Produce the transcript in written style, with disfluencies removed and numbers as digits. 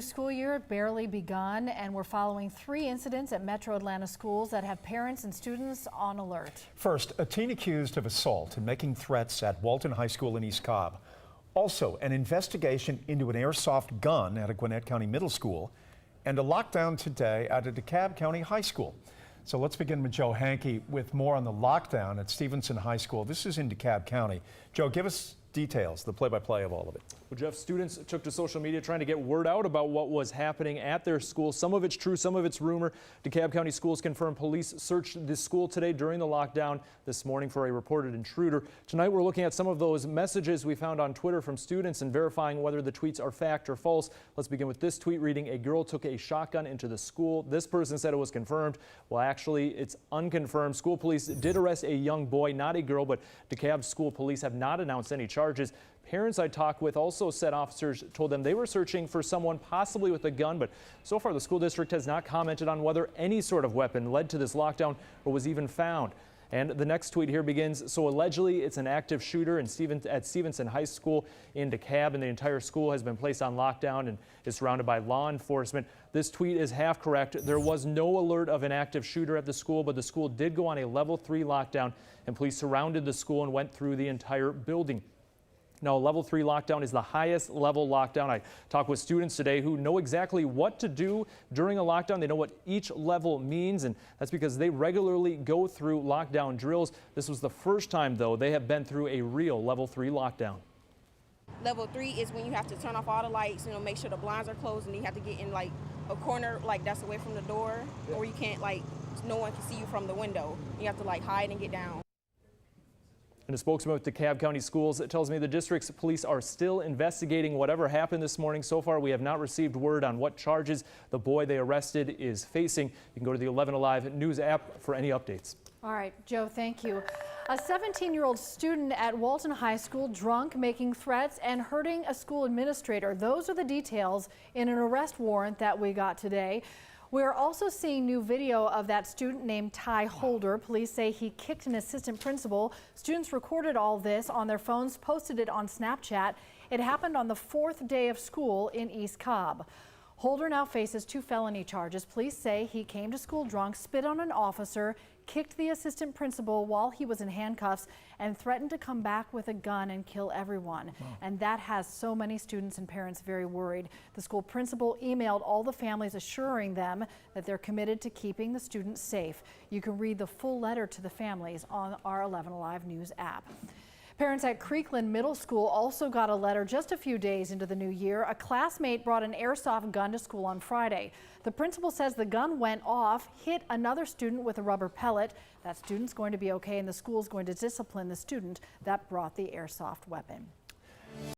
School year barely begun, and we're following 3 incidents at Metro Atlanta schools that have parents and students on alert. First, a teen accused of assault and making threats at Walton High School in East Cobb. Also, an investigation into an airsoft gun at a Gwinnett County Middle School, and a lockdown today at a DeKalb County High School. So let's begin with Joe Hankey with more on the lockdown at Stevenson High School. This is in DeKalb County. Joe, give us details, the play-by-play of all of it. Well, Jeff, students took to social media trying to get word out about what was happening at their school. Some of it's true, some of it's rumor. DeKalb County Schools confirmed police searched this school today during the lockdown this morning for a reported intruder. Tonight, we're looking at some of those messages we found on Twitter from students and verifying whether the tweets are fact or false. Let's begin with this tweet reading, "A girl took a shotgun into the school." This person said it was confirmed. Well, actually, it's unconfirmed. School police did arrest a young boy, not a girl, but DeKalb school police have not announced any charges. Parents I talked with also said officers told them they were searching for someone possibly with a gun, but so far the school district has not commented on whether any sort of weapon led to this lockdown or was even found. And the next tweet here begins, "So allegedly it's an active shooter at Stevenson High School in DeKalb, and the entire school has been placed on lockdown and is surrounded by law enforcement." This tweet is half correct. There was no alert of an active shooter at the school, but the school did go on a level 3 lockdown, and police surrounded the school and went through the entire building. Now, a level 3 lockdown is the highest level lockdown. I talked with students today who know exactly what to do during a lockdown. They know what each level means, and that's because they regularly go through lockdown drills. This was the first time, though, they have been through a real level 3 lockdown. Level 3 is when you have to turn off all the lights, make sure the blinds are closed, and you have to get in like a corner that's away from the door, or you can't no one can see you from the window. You have to hide and get down. And a spokesman with DeKalb County Schools tells me the district's police are still investigating whatever happened this morning. So far, we have not received word on what charges the boy they arrested is facing. You can go to the 11 Alive News app for any updates. All right, Joe, thank you. A 17-year-old student at Walton High School drunk, making threats and hurting a school administrator. Those are the details in an arrest warrant that we got today. We're also seeing new video of that student named Ty Holder. Police say he kicked an assistant principal. Students recorded all this on their phones, posted it on Snapchat. It happened on the 4th day of school in East Cobb. Holder now faces 2 felony charges. Police say he came to school drunk, spit on an officer, kicked the assistant principal while he was in handcuffs, and threatened to come back with a gun and kill everyone. Wow. And that has so many students and parents very worried. The school principal emailed all the families assuring them that they're committed to keeping the students safe. You can read the full letter to the families on our 11 Alive News app. Parents at Creekland Middle School also got a letter just a few days into the new year. A classmate brought an airsoft gun to school on Friday. The principal says the gun went off, hit another student with a rubber pellet. That student's going to be okay, and the school's going to discipline the student that brought the airsoft weapon.